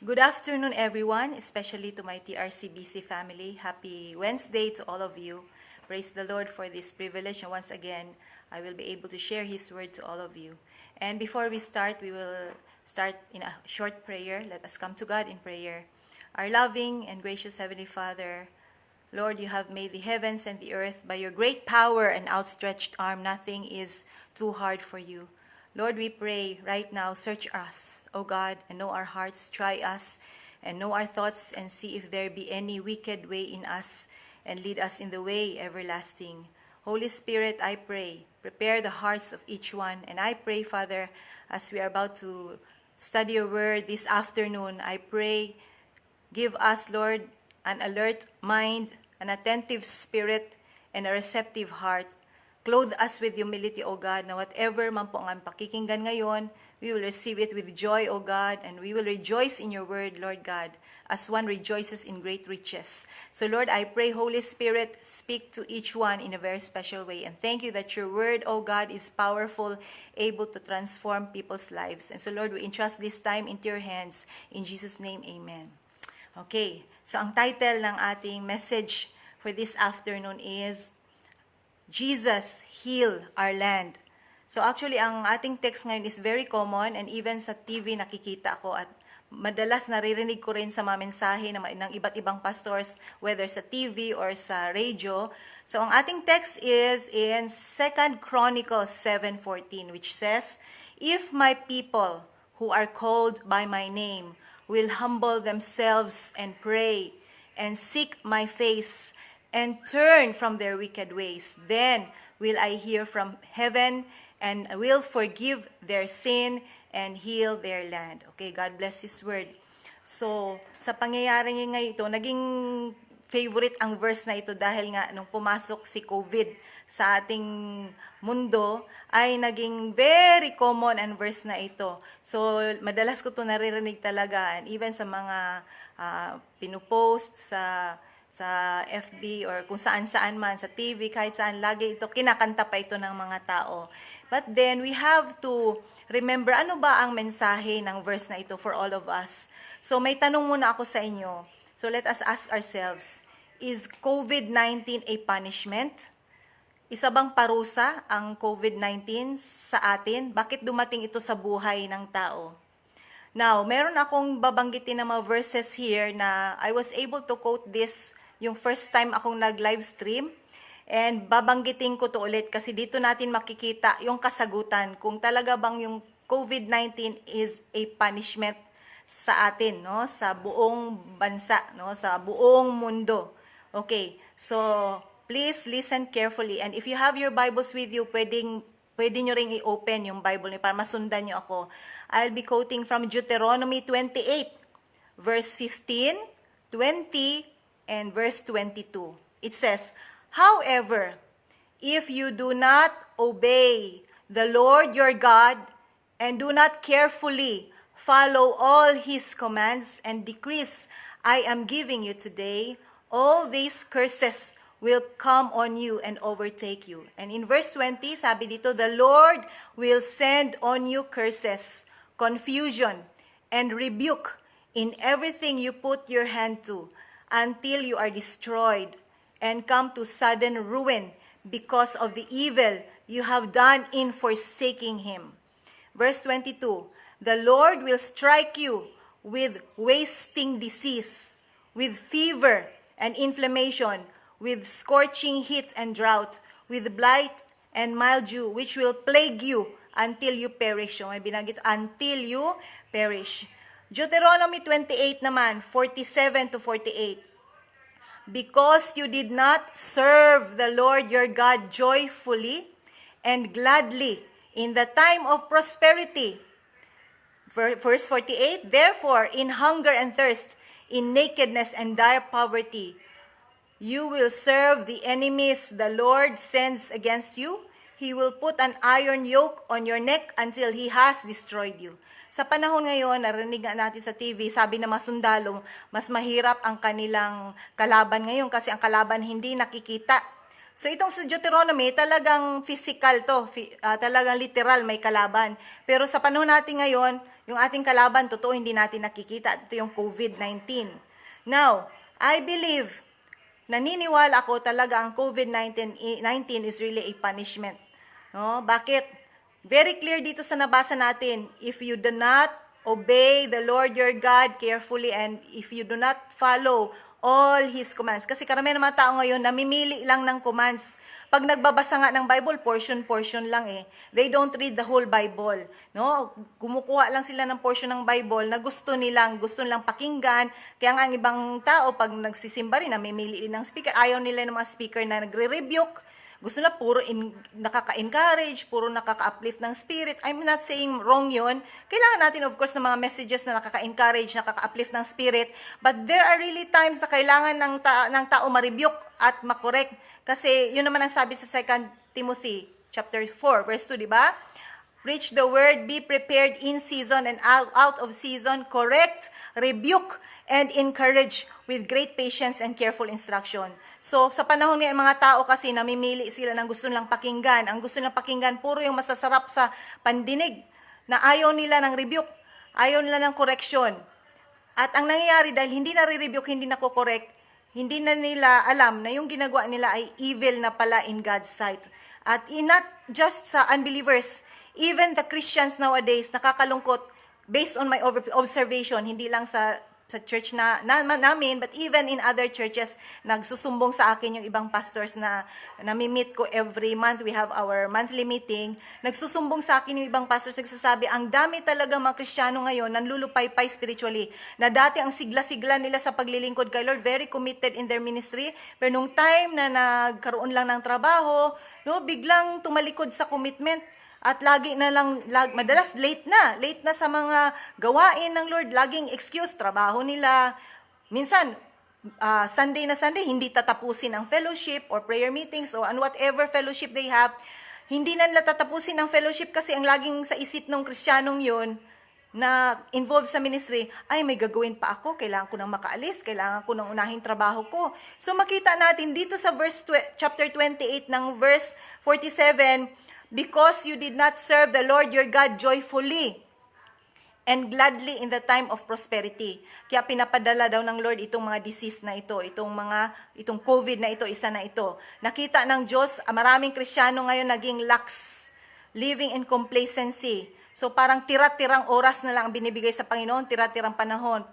Good afternoon, everyone, especially to my TRCBC family. Happy Wednesday to all of you. Praise the Lord for this privilege, and once again, I will be able to share His word to all of you. And before we start, we will start in a short prayer. Let us come to God in prayer. Our loving and gracious Heavenly Father, Lord, you have made the heavens and the earth by your great power and outstretched arm. Nothing is too hard for you. Lord, we pray right now, search us, O God, and know our hearts, try us, and know our thoughts, and see if there be any wicked way in us, and lead us in the way everlasting. Holy Spirit, I pray, prepare the hearts of each one, and I pray, Father, as we are about to study your word this afternoon, I pray, give us, Lord, an alert mind, an attentive spirit, and a receptive heart. Clothe us with humility, O God, na whatever man po ang pakikinggan ngayon, we will receive it with joy, O God, and we will rejoice in your word, Lord God, as one rejoices in great riches. So, Lord, I pray, Holy Spirit, speak to each one in a very special way. And thank you that your word, O God, is powerful, able to transform people's lives. And so, Lord, we entrust this time into your hands. In Jesus' name, amen. Okay, so ang title ng ating message for this afternoon is Jesus, Heal Our Land. So actually, ang ating text ngayon is very common, and even sa TV nakikita ko, at madalas naririnig ko rin sa mga mensahe ng iba't ibang pastors, whether sa TV or sa radio. So ang ating text is in 2 Chronicles 7:14, which says, "If my people who are called by my name will humble themselves and pray and seek my face and turn from their wicked ways, then will I hear from heaven and will forgive their sin and heal their land." Okay, God bless His word. So, sa pangyayari ngayon ito, naging favorite ang verse na ito dahil nga nung pumasok si COVID sa ating mundo, ay naging very common ang verse na ito. So, madalas ko ito naririnig talaga, and even sa mga pinupost sa FB or kung saan-saan man, sa TV, kahit saan, lagi ito, kinakanta pa ito ng mga tao. But then, we have to remember, ano ba ang mensahe ng verse na ito for all of us? So, may tanong muna ako sa inyo. So, let us ask ourselves, is COVID-19 a punishment? Isa bang parusa ang COVID-19 sa atin? Bakit dumating ito sa buhay ng tao? Now, meron akong babanggitin na mga verses here na I was able to quote this yung first time akong nag-live stream. And babanggitin ko to ulit kasi dito natin makikita yung kasagutan kung talaga bang yung COVID-19 is a punishment sa atin, no? Sa buong bansa, no? Sa buong mundo. Okay, so please listen carefully. And if you have your Bibles with you, pwede nyo ring i-open yung Bible niyo para masundan nyo ako. I'll be quoting from Deuteronomy 28, verse 15, 20, and verse 22. It says, "However, if you do not obey the Lord your God and do not carefully follow all His commands and decrees I am giving you today, all these curses will come on you and overtake you." And in verse 20, sabi dito, "The Lord will send on you curses, confusion, and rebuke in everything you put your hand to, until you are destroyed and come to sudden ruin because of the evil you have done in forsaking Him." Verse 22, "The Lord will strike you with wasting disease, with fever and inflammation, with scorching heat and drought, with blight and mildew, which will plague you until you perish." So, may binanggit, until you perish. Deuteronomy 28 naman, 47 to 48. "Because you did not serve the Lord your God joyfully and gladly in the time of prosperity." Verse 48, "Therefore, in hunger and thirst, in nakedness and dire poverty, you will serve the enemies the Lord sends against you. He will put an iron yoke on your neck until He has destroyed you." Sa panahon ngayon, narinig natin sa TV, sabi na mga sundalo, mas mahirap ang kanilang kalaban ngayon kasi ang kalaban hindi nakikita. So itong sa Deuteronomy, talagang physical to, talagang literal may kalaban. Pero sa panahon natin ngayon, Yung ating kalaban, totoo, hindi natin nakikita. Ito yung COVID-19. Now, I believe, naniniwala ako talaga ang COVID-19 is really a punishment. No? Bakit? Very clear dito sa nabasa natin, if you do not obey the Lord your God carefully and if you do not follow all His commands. Kasi karamihan ng mga tao ngayon, namimili lang ng commands. Pag nagbabasa nga ng Bible, portion lang eh. They don't read the whole Bible. No? Kumukuha lang sila ng portion ng Bible na gusto nilang pakinggan. Kaya nga ang ibang tao, pag nagsisimba rin, namimili rin ng speaker. Ayaw nila ng mga speaker na nagre-rebuke. Gusto na puro nakaka-encourage, puro nakaka-uplift ng spirit. I'm not saying wrong yun. Kailangan natin, of course, ng mga messages na nakaka-encourage, nakaka-uplift ng spirit. But there are really times na kailangan ng tao ma-rebuke at makorek. Kasi yun naman ang sabi sa 2 Timothy chapter 4, verse 2, di ba? Preach the word, be prepared in season and out of season, correct, rebuke, and encourage with great patience and careful instruction. So, sa panahon ngayon, mga tao kasi namimili sila ng gusto nilang pakinggan. Ang gusto nilang pakinggan, puro yung masasarap sa pandinig na ayaw nila ng rebuke, ayaw nila ng correction. At ang nangyayari, dahil hindi na-rebuke, hindi na-correct, hindi na nila alam na yung ginagawa nila ay evil na pala in God's sight. At not just sa unbelievers, even the Christians nowadays, nakakalungkot, based on my observation, hindi lang sa church namin, but even in other churches, nagsusumbong sa akin yung ibang pastors na nami-meet ko every month. We have our monthly meeting. Nagsusumbong sa akin yung ibang pastors, nagsasabi, ang dami talaga mga Kristiyano ngayon, nanlulupay-pay spiritually, na dati ang sigla-sigla nila sa paglilingkod kay Lord, very committed in their ministry, pero nung time na nagkaroon lang ng trabaho, no, biglang tumalikod sa commitment. At madalas late na sa mga gawain ng Lord, laging excuse, trabaho nila. Minsan, Sunday na Sunday, hindi tatapusin ang fellowship or prayer meetings or whatever fellowship they have. Hindi na nila tatapusin ang fellowship kasi ang laging sa isip ng Kristiyanong yun, na involved sa ministry, ay may gagawin pa ako, kailangan ko nang makaalis, kailangan ko nang unahin trabaho ko. So makita natin dito sa chapter 28 ng verse 47, because you did not serve the Lord your God joyfully and gladly in the time of prosperity. Kaya pinapadala daw ng Lord itong mga disease na ito, itong COVID na ito, isa na ito. Nakita ng Diyos, maraming Kristiyano ngayon naging lax, living in complacency. So parang tira-tirang oras na lang ang binibigay sa Panginoon, tira-tirang panahon.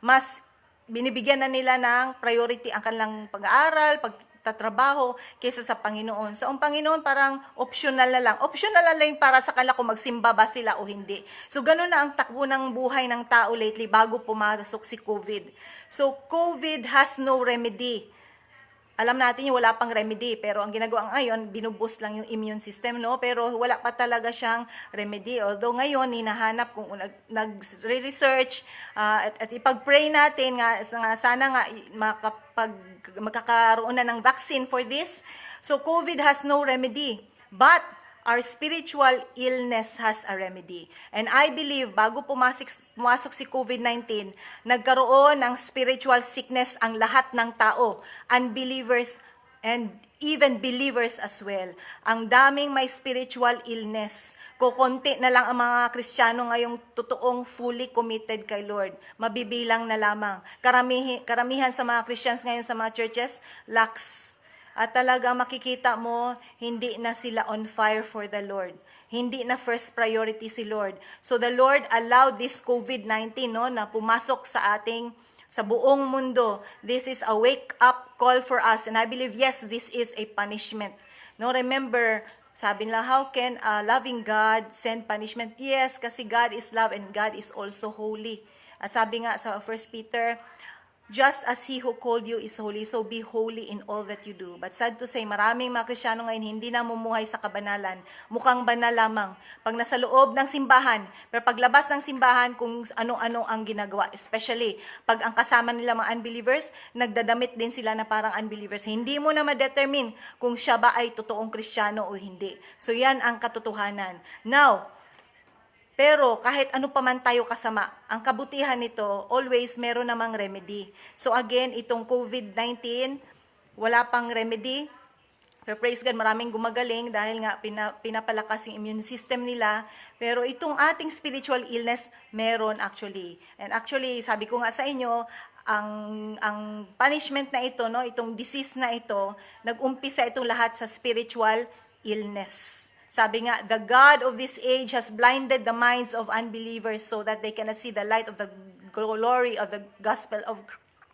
Mas binibigyan na nila ng priority ang kanilang pag-aaral, pagtatrabaho kaysa sa Panginoon. So ang Panginoon parang optional na lang. Optional na lang para sa kanila kung magsimba ba sila o hindi. So ganun na ang takbo ng buhay ng tao lately bago pumasok si COVID. So COVID has no remedy. Alam natin yung wala pang remedy, pero ang ginagawa ngayon, binuboost lang yung immune system, no? Pero wala pa talaga siyang remedy. Although ngayon, hinahanap kung nag-research at ipag-pray natin nga sana nga magkakaroon na ng vaccine for this. So COVID has no remedy, but our spiritual illness has a remedy. And I believe, bago pumasok si COVID-19, nagkaroon ng spiritual sickness ang lahat ng tao, unbelievers and even believers as well. Ang daming may spiritual illness. Kukunti na lang ang mga Kristiyano ngayong totoong fully committed kay Lord. Mabibilang na lamang. Karamihan sa mga Christians ngayon sa mga churches, lax. At talagang makikita mo, hindi na sila on fire for the Lord. Hindi na first priority si Lord. So the Lord allowed this COVID-19 na pumasok sa buong mundo. This is a wake-up call for us. And I believe, yes, this is a punishment. Remember, sabi nila, how can a loving God send punishment? Yes, kasi God is love and God is also holy. At sabi nga sa 1 Peter, just as He who called you is holy, so be holy in all that you do. But sad to say, maraming mga Kristiyano ngayon hindi na mumuhay sa kabanalan. Mukhang banal lamang. Pag nasa loob ng simbahan, pero paglabas ng simbahan, kung ano-ano ang ginagawa. Especially, pag ang kasama nila mga unbelievers, nagdadamit din sila na parang unbelievers. Hindi mo na ma-determine kung siya ba ay totoong Kristiyano o hindi. So yan ang katotohanan. Now, pero kahit ano pa man tayo kasama, ang kabutihan nito, always meron namang remedy. So again, itong COVID-19, wala pang remedy. Pero praise God, maraming gumagaling dahil nga pinapalakas yung immune system nila. Pero itong ating spiritual illness, meron actually. And actually, sabi ko nga sa inyo, ang punishment na ito, no, itong disease na ito, nag-umpisa itong lahat sa spiritual illness. Sabi nga, the God of this age has blinded the minds of unbelievers so that they cannot see the light of the glory of the gospel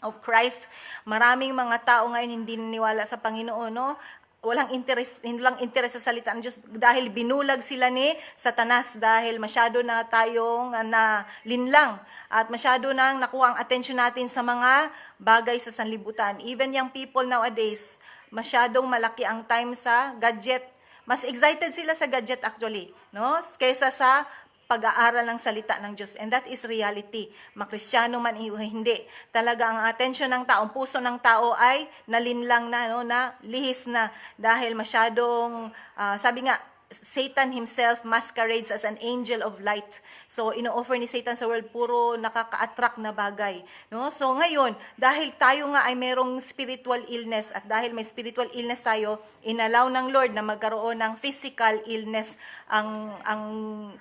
of Christ. Maraming mga tao ngayon hindi naniwala sa Panginoon, no? Walang interest, hindi lang interest sa salita ng Diyos dahil binulag sila ni Satanas dahil masyado na tayong linlang at masyado nang nakuha ang attention natin sa mga bagay sa sanlibutan. Even young people nowadays, masyadong malaki ang time sa gadget. Mas excited sila sa gadget actually, no? Kaysa sa pag-aaral ng salita ng Diyos. And that is reality. Makristyano man o hindi. Talaga ang atensyon ng tao, ang puso ng tao ay nalinlang na, no, na lihis na dahil masyadong, sabi nga, Satan himself masquerades as an angel of light. So, ino-offer ni Satan sa world puro nakaka-attract na bagay. No? So, ngayon, dahil tayo nga ay merong spiritual illness at dahil may spiritual illness tayo, inalaw ng Lord na magkaroon ng physical illness ang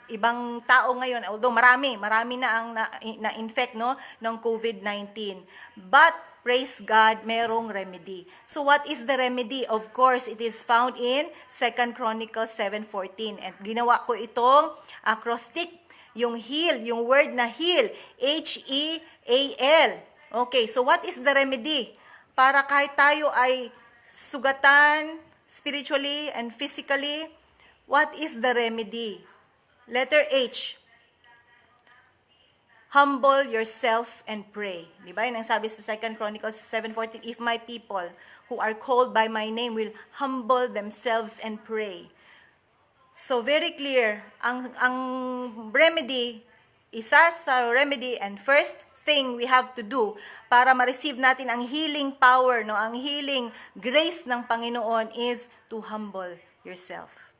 ibang tao ngayon. Although marami na ang na-infect, no, ng COVID-19. But, praise God, merong remedy. So what is the remedy? Of course, it is found in 2 Chronicles 7:14. And ginawa ko itong acrostic, yung heal, yung word na heal, H-E-A-L. Okay, so what is the remedy? Para kahit tayo ay sugatan spiritually and physically, what is the remedy? Letter H. Humble yourself and pray. Diba? Yun ang sabi sa 2 Chronicles 7:14, if my people who are called by my name will humble themselves and pray. So very clear, ang remedy, isa sa remedy and first thing we have to do para ma-receive natin ang healing power, no, ang healing grace ng Panginoon is to humble yourself.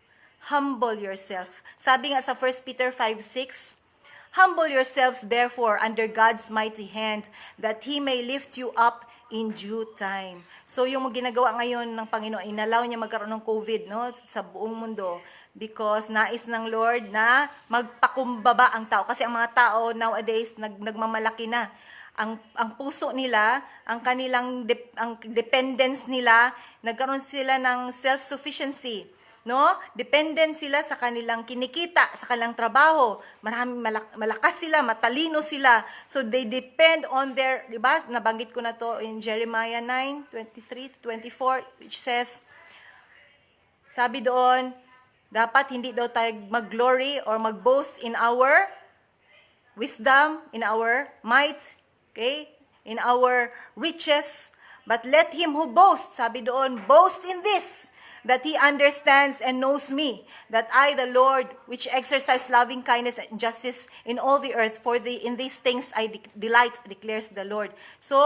Humble yourself. Sabi nga sa 1 Peter 5:6, humble yourselves, therefore, under God's mighty hand, that He may lift you up in due time. So, yung ginagawa ngayon ng Panginoon, inalaw niya magkaroon ng COVID, no, sa buong mundo because nais ng Lord na magpakumbaba ang tao. Kasi ang mga tao nowadays, nagmamalaki na. Ang puso nila, ang kanilang ang dependence nila, nagkaroon sila ng self-sufficiency. No? Dependent sila sa kanilang kinikita, sa kanilang trabaho. Malakas sila, matalino sila. So they depend on their, di ba? Nabanggit ko na to in Jeremiah 9:23-24, which says, sabi doon, dapat hindi daw tayo mag-glory or mag-boast in our wisdom, in our might, okay? In our riches. But let him who boasts, sabi doon, boast in this, that he understands and knows me, that I, the Lord, which exercise loving kindness and justice in all the earth, in these things I delight, declares the Lord. So,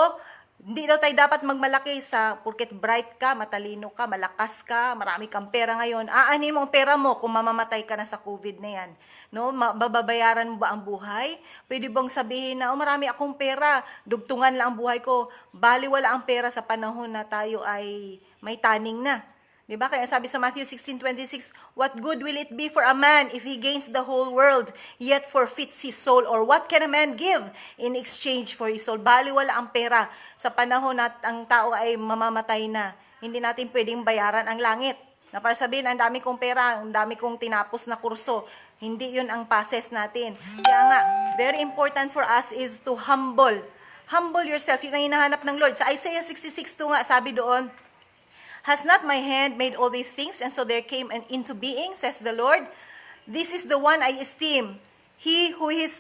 hindi daw tayo dapat magmalaki sa porket bright ka, matalino ka, malakas ka, marami kang pera ngayon. Aanin mo ang pera mo kung mamamatay ka na sa COVID na yan. No? Babayaran mo ba ang buhay? Pwede bang sabihin na, marami akong pera, dugtungan lang ang buhay ko. Baliwala ang pera sa panahon na tayo ay may taning na. Diba? Kaya sabi sa Matthew 16:26, what good will it be for a man if he gains the whole world, yet forfeits his soul? Or what can a man give in exchange for his soul? Baliwala ang pera sa panahon na ang tao ay mamamatay na. Hindi natin pwedeng bayaran ang langit. Na para sabihin, ang dami kong pera, ang dami kong tinapos na kurso. Hindi yun ang passes natin. Kaya nga, very important for us is to humble. Humble yourself. Yun ang hinahanap ng Lord. Sa Isaiah 66:2 nga, sabi doon, has not my hand made all these things, and so there came into being, says the Lord? This is the one I esteem, he who is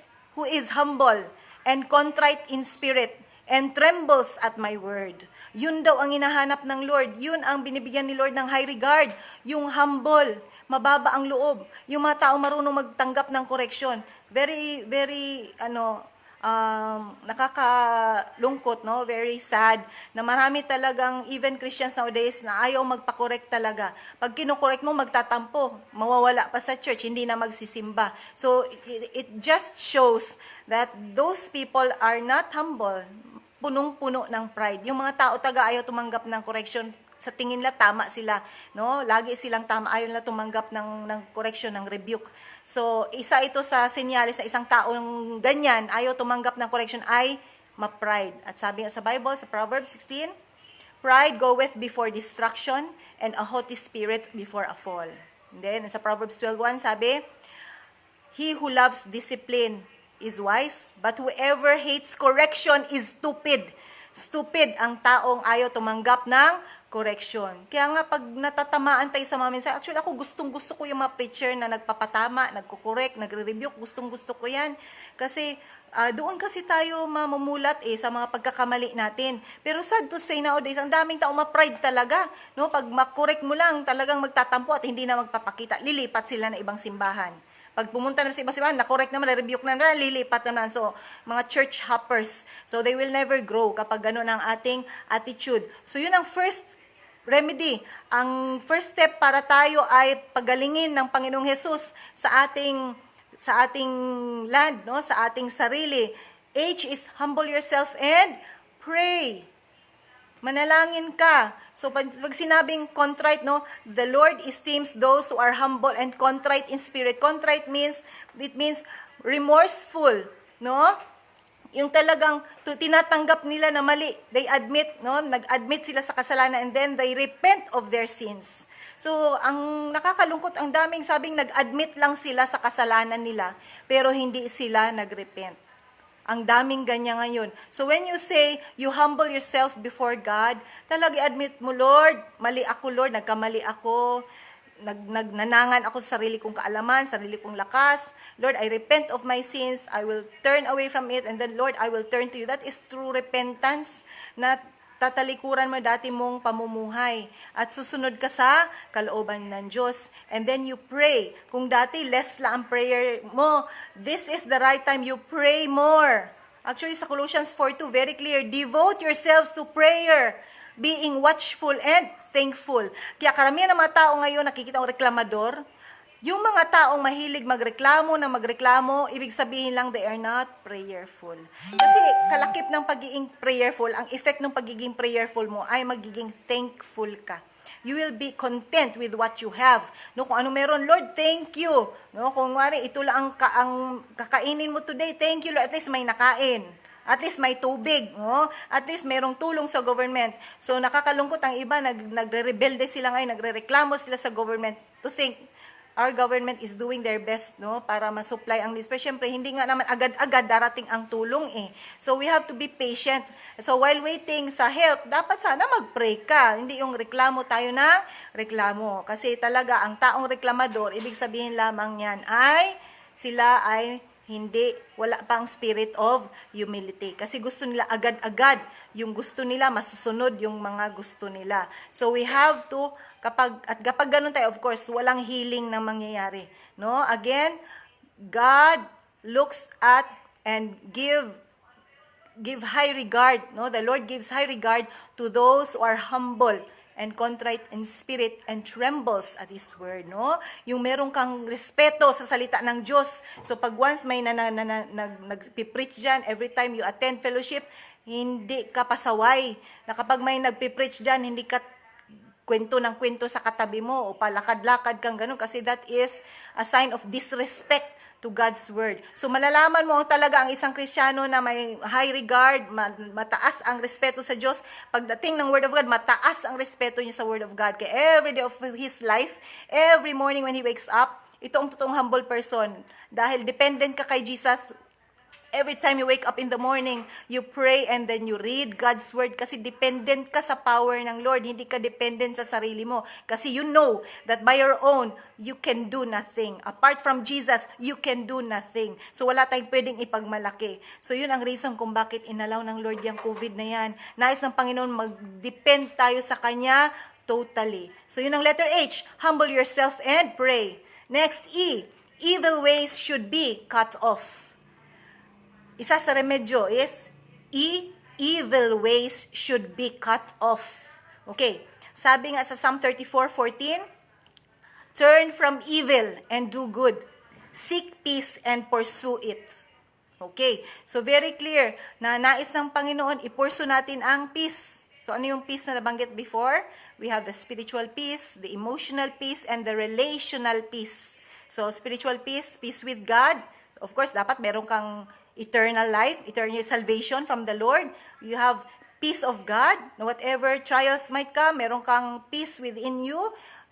humble and contrite in spirit, and trembles at my word. Yun daw ang hinahanap ng Lord. Yun ang binibigyan ni Lord ng high regard. Yung humble, mababa ang loob. Yung mga tao marunong magtanggap ng correction. Very, very, nakakalungkot, no? Very sad na marami talagang even Christians nowadays na ayaw magpa-correct talaga. Pag kino-correct mo, magtatampo, mawawala pa sa church, hindi na magsisimba. So it just shows that those people are not humble, punong-puno ng pride. Yung mga tao taga ayaw tumanggap ng correction, sa tingin nila tama sila, no? Lagi silang tama, ayaw nila tumanggap ng correction, ng rebuke. So, isa ito sa senyales na isang taong ganyan, ayaw tumanggap ng correction ay ma-pride. At sabi nga sa Bible, sa Proverbs 16, pride goeth before destruction, and a haughty spirit before a fall. And then, sa Proverbs 12:1, sabi, he who loves discipline is wise, but whoever hates correction is stupid. Stupid ang taong ayaw tumanggap ng correction. Kaya nga pag natatamaan tayo sa mga mensahe, actually ako gustong-gusto ko yung mga preacher na nagpapatama, nagko-correct, nagre-rebuke, gustong-gusto ko yan. Kasi doon kasi tayo mamumulat sa mga pagkakamali natin. Pero sad to say nowadays, ang daming tao ma-pride talaga. No? Pag makorek mo lang, talagang magtatampo at hindi na magpapakita. Lilipat sila na ibang simbahan. Pag pumunta na sa ibang simbahan, na-correct naman, na-rebuke naman, lilipat naman. So, mga church hoppers. So, they will never grow kapag gano'n ang ating attitude. So, yun ang first remedy. Ang first step para tayo ay pagalingin ng Panginoong Hesus sa ating land, no, sa ating sarili. H is humble yourself and pray. Manalangin ka. So pag sinabing contrite, no, the Lord esteems those who are humble and contrite in spirit. Contrite means remorseful, no? Yung talagang tinatanggap nila na mali. They admit, no? Nag-admit sila sa kasalanan and then they repent of their sins. So, ang nakakalungkot, ang daming sabing nag-admit lang sila sa kasalanan nila, pero hindi sila nag-repent. Ang daming ganyan ngayon. So, when you say, you humble yourself before God, talaga admit mo, Lord, mali ako, Lord, nagkamali ako, nanangan ako sa sarili kong kaalaman, sarili kong lakas. Lord, I repent of my sins. I will turn away from it. And then, Lord, I will turn to you. That is true repentance na tatalikuran mo dati mong pamumuhay. At susunod ka sa kalooban ng Diyos. And then you pray. Kung dati, less lang ang prayer mo, this is the right time you pray more. Actually, sa Colossians 4:2, very clear, devote yourselves to prayer, being watchful and thankful. Kaya karamihan ng mga tao ngayon, nakikita ang reklamador. Yung mga taong mahilig magreklamo, ibig sabihin lang they are not prayerful. Kasi kalakip ng pagiging prayerful, ang effect ng pagiging prayerful mo ay magiging thankful ka. You will be content with what you have. No, kung ano meron, Lord, thank you. No, kung wari, ito lang ang kakainin mo today, thank you, Lord, at least may nakain. At least may tubig, no? At least mayroong tulong sa government. So nakakalungkot ang iba, nagre-rebelde sila ngayon, nagre-reklamo sila sa government to think our government is doing their best, no, para ma-supply ang needs. Pero syempre, hindi nga naman agad-agad darating ang tulong So we have to be patient. So while waiting sa help, dapat sana mag-pray ka. Hindi yung reklamo tayo na reklamo. Kasi talaga, ang taong reklamador, ibig sabihin lamang yan ay sila ay wala pang spirit of humility. Kasi gusto nila agad-agad, yung gusto nila, masusunod yung mga gusto nila. So we have to, kapag ganun tayo, of course, walang healing na mangyayari. No? Again, God looks at and give high regard. No? The Lord gives high regard to those who are humble and contrite in spirit and trembles at His word, no? Yung meron kang respeto sa salita ng Diyos. So pag once may nagpipreach dyan, every time you attend fellowship, hindi ka pasaway. Na kapag may nagpipreach dyan, hindi ka kwento ng kwento sa katabi mo o palakad-lakad kang ganun kasi that is a sign of disrespect to God's word. So malalaman mo talaga ang isang Kristiyano na may high regard, mataas ang respeto sa Diyos. Pagdating ng word of God, mataas ang respeto niya sa word of God. Kaya every day of his life, every morning when he wakes up, ito ang totoong humble person. Dahil dependent ka kay Jesus. Every time you wake up in the morning, you pray and then you read God's word kasi dependent ka sa power ng Lord. Hindi ka dependent sa sarili mo. Kasi you know that by your own, you can do nothing. Apart from Jesus, you can do nothing. So wala tayong pwedeng ipagmalaki. So yun ang reason kung bakit inalaw ng Lord yung COVID na yan. Nais ng Panginoon, mag-depend tayo sa Kanya totally. So yun ang letter H, humble yourself and pray. Next, E, evil ways should be cut off. Isa sa remedyo is, evil ways should be cut off. Okay, sabi nga sa Psalm 34:14, turn from evil and do good. Seek peace and pursue it. Okay, so very clear na nais ng Panginoon, ipursu natin ang peace. So ano yung peace na nabanggit before? We have the spiritual peace, the emotional peace, and the relational peace. So spiritual peace, peace with God. Of course, dapat meron kang eternal life, eternal salvation from the Lord. You have peace of God, na whatever trials might come, meron kang peace within you,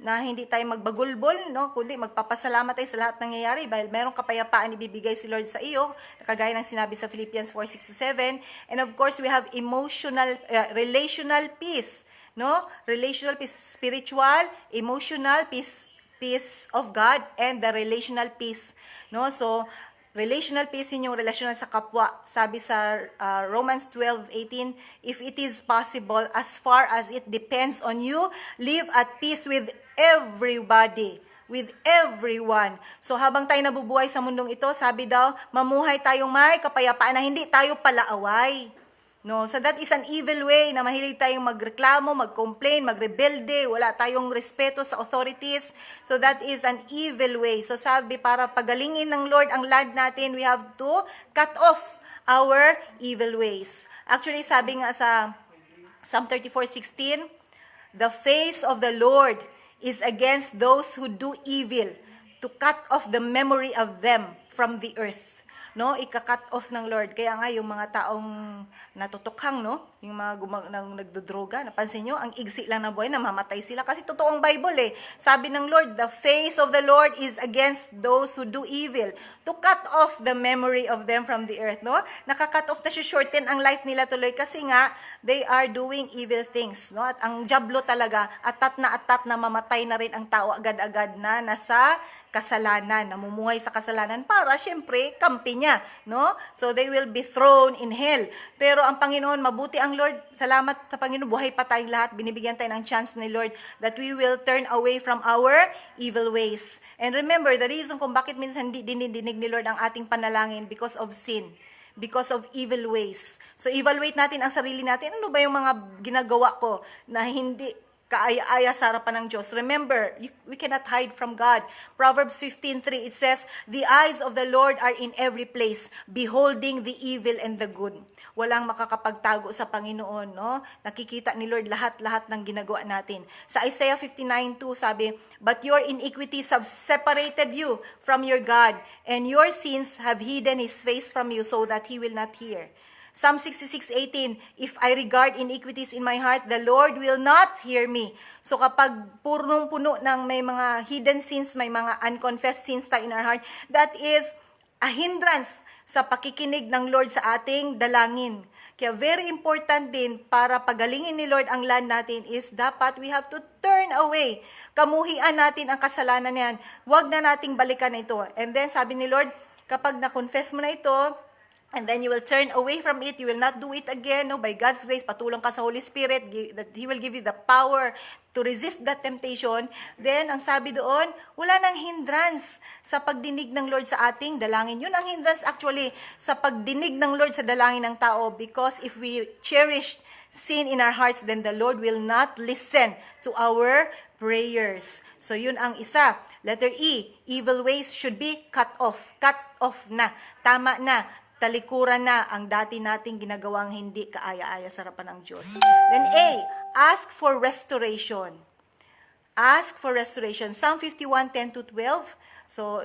na hindi tayo magbagulbol, no? Kundi magpapasalamat tayo sa lahat ng nangyayari dahil merong kapayapaan ibibigay si Lord sa iyo, kagaya ng sinabi sa Philippians 4:6-7. And of course, we have relational peace, no? Relational peace, spiritual, emotional peace, peace of God, and the relational peace, no? So relational peace, yun yung relasyon sa kapwa. Sabi sa Romans 12:18, if it is possible, as far as it depends on you, live at peace with everybody, with everyone. So habang tayo nabubuhay sa mundong ito, sabi daw, mamuhay tayong may kapayapaan na hindi tayo palaaway. No, so that is an evil way na mahilig tayong magreklamo, mag-complain, magrebelde, wala tayong respeto sa authorities. So that is an evil way. So sabi, para pagalingin ng Lord ang land natin, we have to cut off our evil ways. Actually, sabi nga sa Psalm 34:16, the face of the Lord is against those who do evil, to cut off the memory of them from the earth. No, ika-cut off ng Lord. Kaya nga yung mga taong natutukhang, no, yung mga nagdodroga, napansin nyo, ang igsi lang na buhay, namamatay sila kasi totoong Bible eh. Sabi ng Lord, the face of the Lord is against those who do evil, to cut off the memory of them from the earth, no? Naka-cut off na shorten ang life nila tuloy kasi nga they are doing evil things, no? At ang jablo talaga, atat na mamatay na rin ang tao agad-agad na nasa kasalanan, namumuhay sa kasalanan para syempre kampi niya, no? So they will be thrown in hell. Pero ang Panginoon, mabuti ang Lord, salamat sa Panginoon, buhay pa tayong lahat, binibigyan tayo ng chance ni Lord that we will turn away from our evil ways. And remember, the reason kung bakit minsan hindi dinidinig ni Lord ang ating panalangin, because of sin, because of evil ways. So evaluate natin ang sarili natin, ano ba yung mga ginagawa ko na hindi kaaya-aya sa harapan ng Diyos. Remember, we cannot hide from God. Proverbs 15:3, it says, the eyes of the Lord are in every place, beholding the evil and the good. Walang makakapagtago sa Panginoon, no? Nakikita ni Lord lahat-lahat ng ginagawa natin. Sa Isaiah 59:2, sabi, but your iniquities have separated you from your God, and your sins have hidden His face from you so that He will not hear. Psalm 66:18, if I regard iniquities in my heart, the Lord will not hear me. So kapag punong-puno ng may mga hidden sins, may mga unconfessed sins tayo in our heart, that is a hindrance sa pakikinig ng Lord sa ating dalangin. Kaya very important din para pagalingin ni Lord ang land natin is dapat we have to turn away. Kamuhian natin ang kasalanan niyan. Huwag na nating balikan ito. And then sabi ni Lord, kapag na-confess mo na ito, and then you will turn away from it. You will not do it again. No? By God's grace, patulong ka sa Holy Spirit, that He will give you the power to resist that temptation. Then, ang sabi doon, wala nang hindrance sa pagdinig ng Lord sa ating dalangin. Yun ang hindrance actually sa pagdinig ng Lord sa dalangin ng tao. Because if we cherish sin in our hearts, then the Lord will not listen to our prayers. So, yun ang isa. Letter E, evil ways should be cut off. Cut off na. Tama na. Talikuran na ang dati nating ginagawang hindi kaaya-aya sa harapan ng Diyos. Then A, ask for restoration. Ask for restoration. Psalm 51:10-12. So,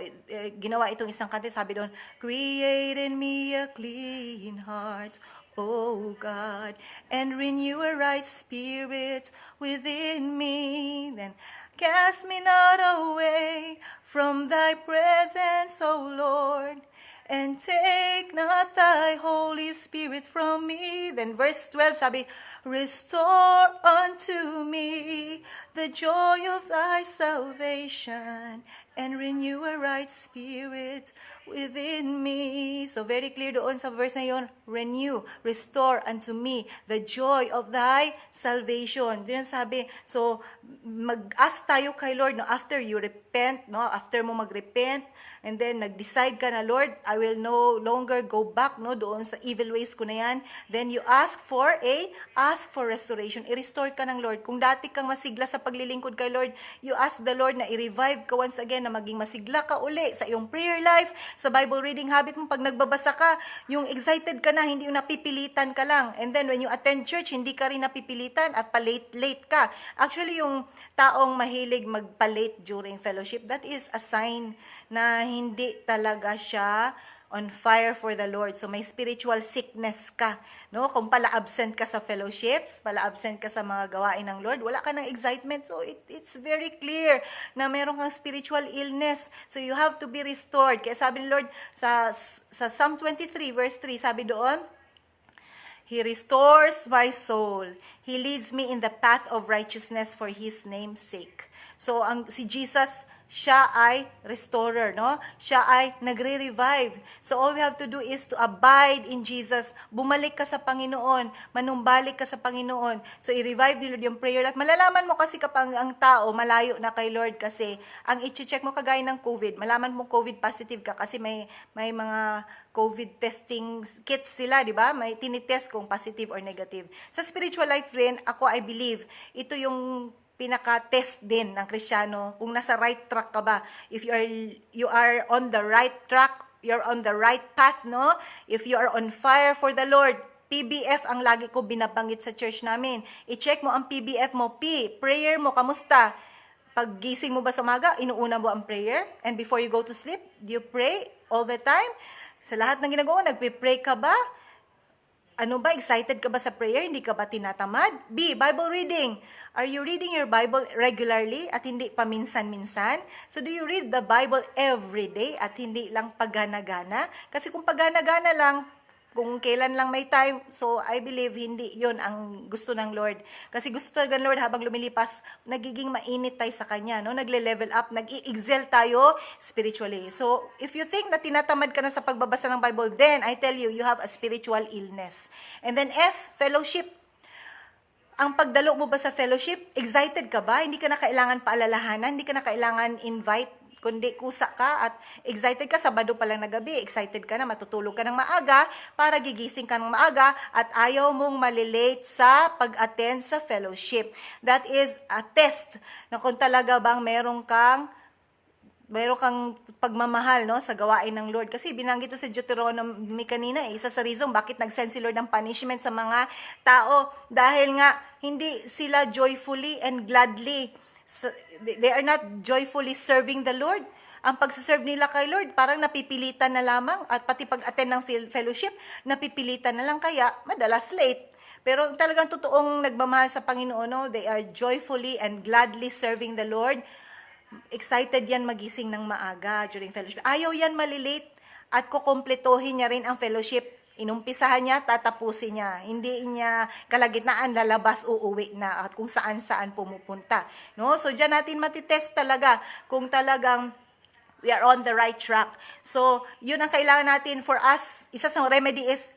ginawa itong isang kanta, sabi doon, create in me a clean heart, O God, and renew a right spirit within me. Then, cast me not away from thy presence, O Lord, and take not thy Holy Spirit from me. Then verse 12 sabi, restore unto me the joy of thy salvation, and renew a right spirit within me. So very clear doon sa verse na yun, renew, restore unto me the joy of thy salvation. Diyan sabi, so mag-ask tayo kay Lord, no, after you repent, no, after mo mag-repent, and then nag-decide ka na, Lord, I will no longer go back, no, doon sa evil ways ko na yan, then you ask for restoration. I-restore ka ng Lord. Kung dati kang masigla sa paglilingkod kay Lord, you ask the Lord na i-revive ka once again, na maging masigla ka uli sa iyong prayer life, sa Bible reading habit mo. Pag nagbabasa ka, yung excited ka na, hindi yung napipilitan ka lang. And then when you attend church, hindi ka rin napipilitan at pa-late ka. Actually, yung taong mahilig magpa-late during fellowship, that is a sign na hindi talaga siya on fire for the Lord. So may spiritual sickness ka, no? Kung pala-absent ka sa fellowships, pala-absent ka sa mga gawain ng Lord, wala ka ng excitement. So it's very clear na meron kang spiritual illness. So you have to be restored. Kaya sabi ni Lord sa Psalm 23 verse 3, sabi doon, He restores my soul. He leads me in the path of righteousness for His name's sake. So si Jesus, siya ay restorer, no? Siya ay nagre-revive. So all we have to do is to abide in Jesus. Bumalik ka sa Panginoon, manumbalik ka sa Panginoon. So i-revive ni Lord yung prayer life. Malalaman mo kasi kapag ang tao malayo na kay Lord, kasi ang i-check mo kagaya ng COVID, malaman mo COVID positive ka kasi may mga COVID testing kits sila, di ba? May tinitest kung positive or negative. Sa spiritual life rin, ako I believe, ito yung pinaka-test din ng Kristiyano kung nasa right track ka ba. If you are on the right track, you're on the right path, no? If you are on fire for the Lord, PBF ang lagi ko binabanggit sa church namin. I-check mo ang PBF mo. Prayer mo, kamusta? Pag gising mo ba sa umaga, inuuna mo ang prayer? And before you go to sleep, do you pray all the time? Sa lahat ng ginagawa, nagpe-pray ka ba? Ano ba, excited ka ba sa prayer? Hindi ka ba tinatamad? Bible reading. Are you reading your Bible regularly at hindi paminsan-minsan? So do you read the Bible every day at hindi lang paggana-gana? Kasi kung paggana-gana lang, kung kailan lang may time, so I believe hindi yon ang gusto ng Lord. Kasi gusto talaga ng Lord habang lumilipas, nagiging mainit tayo sa Kanya, no? Nagle-level up, nag-i-excel tayo spiritually. So if you think na tinatamad ka na sa pagbabasa ng Bible, then I tell you, you have a spiritual illness. And then F, fellowship. Ang pagdalo mo ba sa fellowship, excited ka ba? Hindi ka na kailangan paalalahanan, hindi ka na kailangan invite, kundi kusa ka at excited ka, Sabado pa lang na gabi, excited ka na, matutulog ka ng maaga para gigising ka ng maaga at ayaw mong malilate sa pag-attend sa fellowship. That is a test na kung talaga bang meron kang pagmamahal, no, sa gawain ng Lord. Kasi binanggit ito sa Deuteronomy kanina, isa sa reason bakit nag-send si Lord ng punishment sa mga tao, dahil nga hindi sila joyfully and gladly, they are not joyfully serving the Lord. Ang pagsaserve nila kay Lord, parang napipilitan na lamang, at pati pag-attend ng fellowship, napipilitan na lang, kaya madalas late. Pero talagang totoong nagmamahal sa Panginoon, no, they are joyfully and gladly serving the Lord. Excited yan magising ng maaga during fellowship. Ayaw yan malilate at kukumpletohin niya rin ang fellowship. Inumpisahan niya, tatapusin niya. Hindi niya kalagitnaan, lalabas, uuwi na at kung saan-saan pumupunta. No? So, dyan natin matitest talaga kung talagang we are on the right track. So, yun ang kailangan natin for us. Isa sa remedy is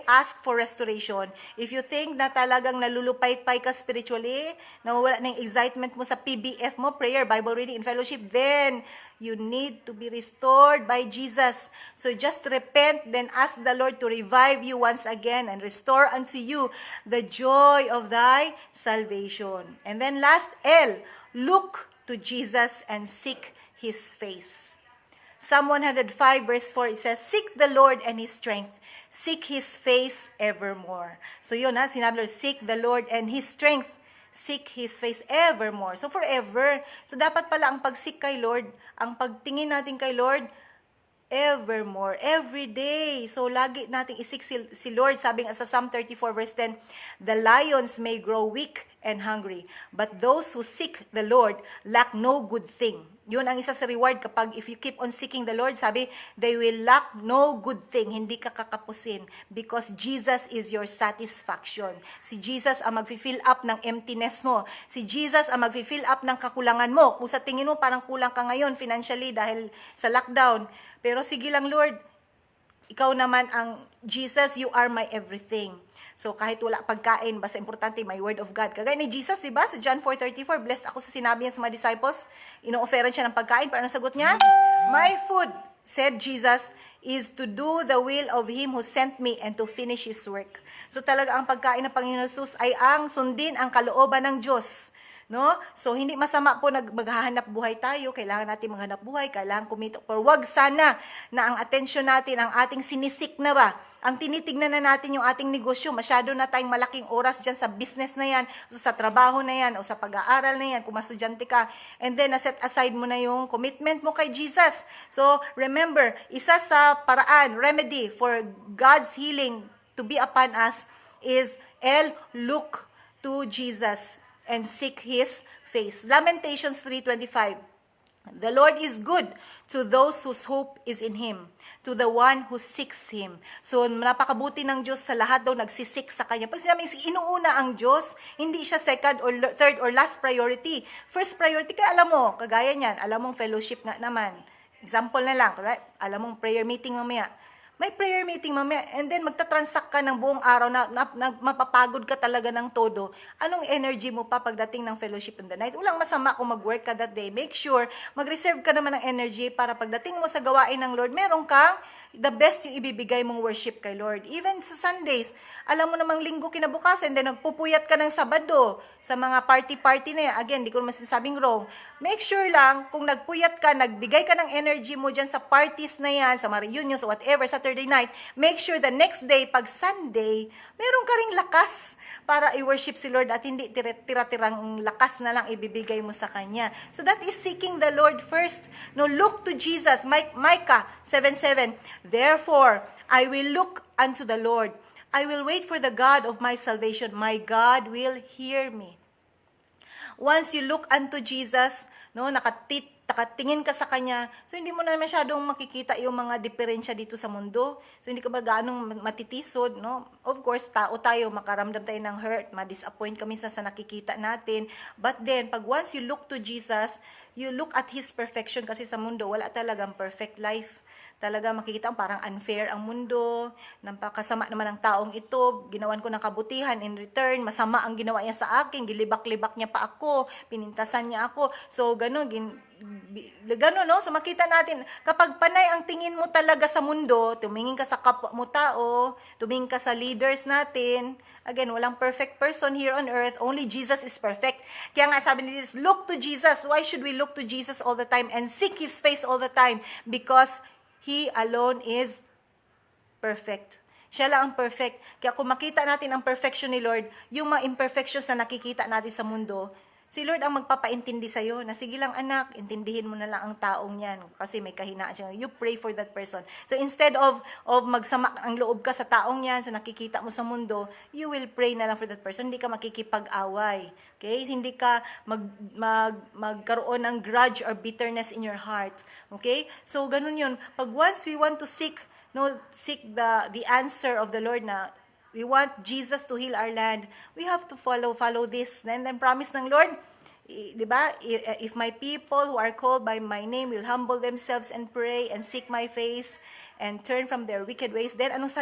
ask for restoration. If you think na talagang nalulupay-pay ka spiritually, nawawala ng excitement mo sa PBF mo, prayer, Bible reading, and fellowship, then you need to be restored by Jesus. So just repent, then ask the Lord to revive you once again and restore unto you the joy of thy salvation. And then last, L, look to Jesus and seek His face. Psalm 105 verse 4, it says, seek the Lord and His strength. Seek His face evermore. So yun ha, sinabi Lord, seek the Lord and His strength. Seek His face evermore. So forever. So dapat pala ang pag-seek kay Lord, ang pagtingin natin kay Lord, evermore, every day. So lagi nating isik si Lord. Sabi nga sa Psalm 34 verse 10, the lions may grow weak and hungry, but those who seek the Lord lack no good thing. Yun ang isa sa reward kapag if you keep on seeking the Lord, sabi, they will lack no good thing. Hindi ka kakapusin because Jesus is your satisfaction. Si Jesus ang mag-fill up ng emptiness mo. Si Jesus ang mag-fill up ng kakulangan mo. Kung sa tingin mo parang kulang ka ngayon financially dahil sa lockdown, pero sige lang Lord, ikaw naman ang Jesus, you are my everything. So kahit wala pagkain, basta importante may word of God. Kagaya ni Jesus, diba? Sa John 4:34, blessed ako sa sinabi niya sa mga disciples, ino-offeran siya ng pagkain. Paano sagot niya? My food, said Jesus, is to do the will of Him who sent me and to finish His work. So talaga ang pagkain ng Panginoon Jesus ay ang sundin ang kalooban ng Diyos. No? So, hindi masama po maghahanap buhay tayo. Kailangan natin maghanap buhay. Kailangan kumita. Pero wag sana na ang atensyon natin, ang ating sinisik na ba? Ang tinitignan na natin yung ating negosyo. Masyado na tayong malaking oras dyan sa business na yan, o sa trabaho na yan, o sa pag-aaral na yan, kung masudyante ka. And then, set aside mo na yung commitment mo kay Jesus. So, remember, isa sa paraan, remedy for God's healing to be upon us is, look to Jesus and seek His face. Lamentations 3:25. The Lord is good to those whose hope is in Him, to the one who seeks Him. So, napakabuti ng Diyos sa lahat daw nagsisik sa Kanya. Pag sinabing inuuna ang Diyos, hindi siya second or third or last priority. First priority, kaya alam mo, kagaya niyan, alam mong fellowship nga naman. Example na lang, right? Alam mong prayer meeting mamaya. May prayer meeting mamaya, and then magta-transact ka ng buong araw na mapapagod ka talaga ng todo. Anong energy mo pa pagdating ng fellowship in the night? Walang masama kung mag-work ka that day. Make sure, mag-reserve ka naman ng energy para pagdating mo sa gawain ng Lord, meron kang the best yung ibibigay mong worship kay Lord. Even sa Sundays, alam mo namang linggo kinabukasan, then nagpupuyat ka ng Sabado sa mga party-party na yan. Again, di ko naman sinasabing wrong. Make sure lang, kung nagpuyat ka, nagbigay ka ng energy mo dyan sa parties na yan, sa mga reunions, or whatever, Saturday night, make sure the next day, pag Sunday, meron ka ring lakas para i-worship si Lord at hindi tira-tirang lakas na lang ibibigay mo sa Kanya. So that is seeking the Lord first. No, look to Jesus. Micah 7:7. Therefore, I will look unto the Lord. I will wait for the God of my salvation. My God will hear me. Once you look unto Jesus, no, nakatingin ka sa Kanya, so hindi mo na masyadong makikita yung mga diferensya dito sa mundo. So hindi ka ba gaanong matitisod, no? Of course, tao tayo, makaramdam tayo ng hurt, ma-disappoint kami sa nakikita natin. But then, pag once you look to Jesus, you look at His perfection, kasi sa mundo, wala talagang perfect life. Talaga makikita ang parang unfair ang mundo, napakasama naman ang taong ito, ginawan ko ng kabutihan, in return, masama ang ginawa niya sa akin, gilibak-libak niya pa ako, pinintasan niya ako. So, ganun, no? So, makita natin, kapag panay ang tingin mo talaga sa mundo, tumingin ka sa kapwa mo tao, tumingin ka sa leaders natin, again, walang perfect person here on earth, only Jesus is perfect. Kaya nga sabi ni Jesus, look to Jesus. Why should we look to Jesus all the time and seek His face all the time? Because He alone is perfect. Siya lang ang perfect. Kaya kung makita natin ang perfection ni Lord, yung mga imperfections na nakikita natin sa mundo, si Lord ang magpapaintindi sa'yo na sige lang anak, intindihin mo na lang ang taong yan kasi may kahinaan siya. You pray for that person. So instead of magsama ang loob ka sa taong yan, sa nakikita mo sa mundo, you will pray na lang for that person. Hindi ka makikipag-away. Okay? Hindi ka magkaroon ng grudge or bitterness in your heart. Okay? So ganun yun. Pag once we want to seek the answer of the Lord na we want Jesus to heal our land, we have to follow this. And then promise ng Lord, diba? If my people who are called by my name will humble themselves and pray and seek my face and turn from their wicked ways, then anong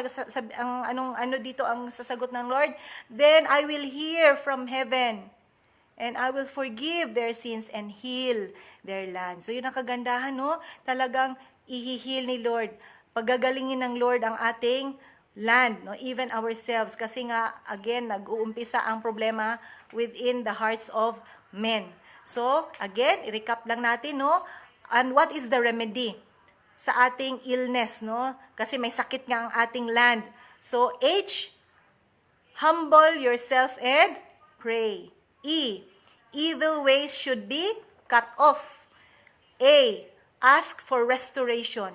dito ang sasagot ng Lord? Then I will hear from heaven and I will forgive their sins and heal their land. So yun ang kagandahan, no? Talagang ihihil ni Lord. Pagagalingin ng Lord ang ating land, no? Even ourselves. Kasi nga, again, nag-uumpisa ang problema within the hearts of men. So, again, i-recap lang natin, no? And what is the remedy sa ating illness, no? Kasi may sakit nga ang ating land. So, H, humble yourself and pray. E, evil ways should be cut off. A, ask for restoration.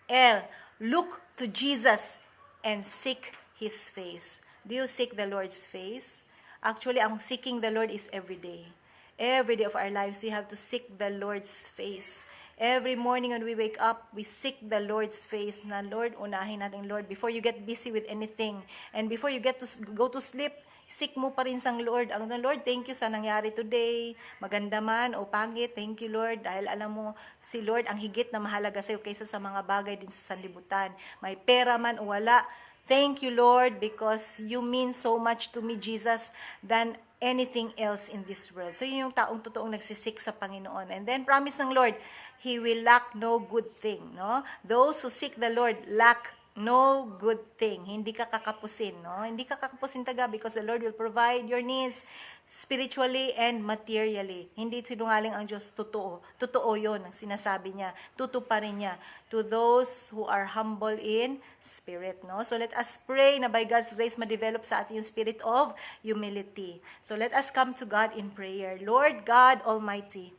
L, look to Jesus and seek His face. Do you seek the Lord's face? Actually, ang seeking the Lord is every day. Every day of our lives, we have to seek the Lord's face. Every morning when we wake up, we seek the Lord's face na, Lord, unahin natin, Lord, before you get busy with anything, and before you get to go to sleep, seek mo pa rin sang Lord. Ang Lord, thank you sa nangyari today. Maganda man o pangit, thank you Lord. Dahil alam mo, si Lord ang higit na mahalaga sa'yo kaysa sa mga bagay din sa sanlibutan. May pera man o wala. Thank you Lord because you mean so much to me, Jesus, than anything else in this world. So yun yung taong totoong nagsisik sa Panginoon. And then promise ng Lord, He will lack no good thing. No? Those who seek the Lord lack no good thing. Hindi ka kakapusin, no? Hindi ka kakapusin taga because the Lord will provide your needs spiritually and materially. Hindi sinungaling ang Diyos, totoo. Totoo yun ang sinasabi niya. Tutuparin niya to those who are humble in spirit, no? So let us pray na by God's grace ma-develop sa atin yung spirit of humility. So let us come to God in prayer. Lord God Almighty,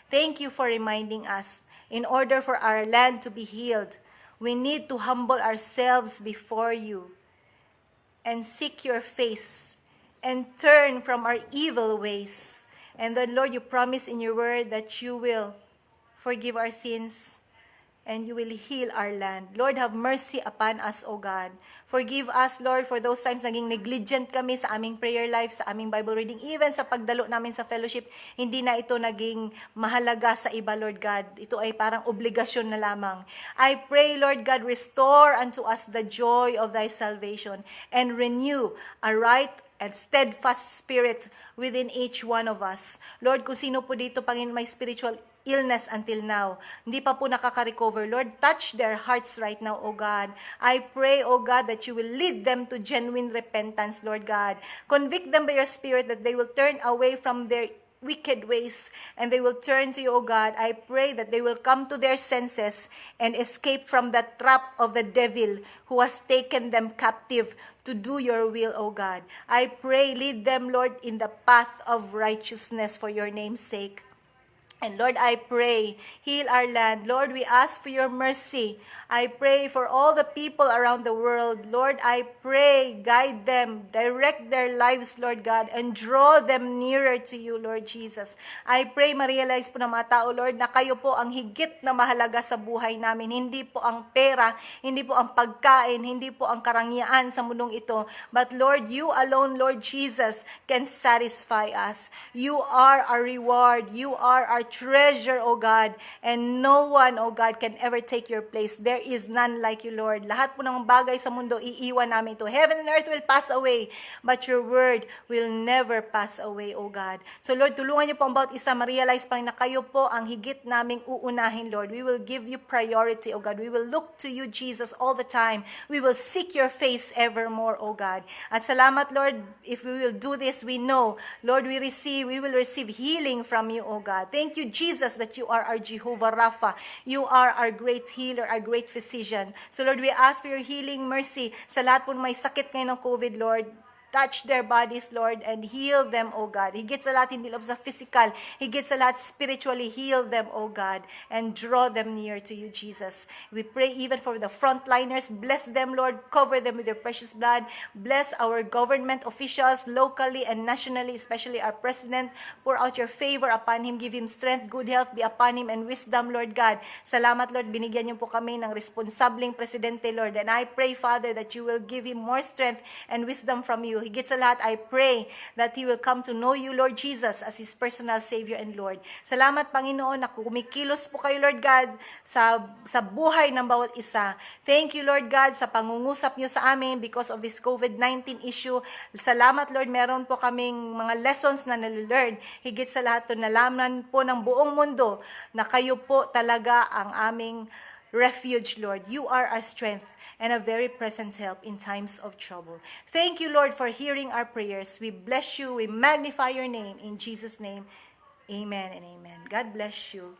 thank you for reminding us in order for our land to be healed, we need to humble ourselves before you and seek your face and turn from our evil ways. And then, Lord, you promise in your word that you will forgive our sins and you will heal our land. Lord, have mercy upon us, O God. Forgive us, Lord, for those times naging negligent kami sa aming prayer life, sa aming Bible reading, even sa pagdalo namin sa fellowship, hindi na ito naging mahalaga sa iba, Lord God. Ito ay parang obligasyon na lamang. I pray, Lord God, restore unto us the joy of thy salvation and renew a right and steadfast spirit within each one of us. Lord, kung sino po dito, Panginoon, may spiritual illness until now, hindi pa po nakaka-recover, Lord, touch their hearts right now, O God. I pray, O God, that you will lead them to genuine repentance, Lord God. Convict them by your Spirit that they will turn away from their wicked ways and they will turn to you, O God. I pray that they will come to their senses and escape from the trap of the devil who has taken them captive to do your will, O God. I pray, lead them, Lord, in the path of righteousness for your name's sake. And Lord, I pray, heal our land. Lord, we ask for your mercy. I pray for all the people around the world. Lord, I pray, guide them, direct their lives, Lord God, and draw them nearer to you, Lord Jesus. I pray, ma-realize po ng mga tao, Lord, na kayo po ang higit na mahalaga sa buhay namin. Hindi po ang pera, hindi po ang pagkain, hindi po ang karangyaan sa mundong ito. But Lord, you alone, Lord Jesus, can satisfy us. You are our reward. You are our treasure, O God, and no one, O God, can ever take your place. There is none like you, Lord. Lahat po ng bagay sa mundo, iiwan namin ito. Heaven and earth will pass away, but your word will never pass away, O God. So Lord, tulungan niyo po ang bawat isa, ma-realize pa na kayo po ang higit naming uunahin, Lord. We will give you priority, O God. We will look to you, Jesus, all the time. We will seek your face evermore, O God. At salamat, Lord, if we will do this, we know, Lord, we will receive healing from you, O God. Thank you, Jesus, that you are our Jehovah Rapha. You are our great healer, our great physician. So Lord, we ask for your healing mercy sa lahat po may sakit ngayon ng COVID, Lord. Touch their bodies, Lord, and heal them, O God. Higit sa lahat, hindi lang sa physical. Higit sa lahat, spiritually heal them, O God, and draw them near to you, Jesus. We pray even for the frontliners. Bless them, Lord. Cover them with your precious blood. Bless our government officials, locally and nationally, especially our President. Pour out your favor upon him. Give him strength, good health be upon him, and wisdom, Lord God. Salamat, Lord. Binigyan niyo po kami ng responsableng presidente, Lord. And I pray, Father, that you will give him more strength and wisdom from you. Higit sa lahat, I pray that he will come to know you, Lord Jesus, as his personal Savior and Lord. Salamat, Panginoon, na kumikilos po kayo, Lord God, sa buhay ng bawat isa. Thank you, Lord God, sa pangungusap niyo sa amin because of this COVID-19 issue. Salamat, Lord, meron po kaming mga lessons na nalelearn. Higit sa lahat, to nalaman po ng buong mundo na kayo po talaga ang aming refuge, Lord. You are our strength and a very present help in times of trouble. Thank you, Lord, for hearing our prayers. We bless you. We magnify your name. In Jesus' name, amen and amen. God bless you.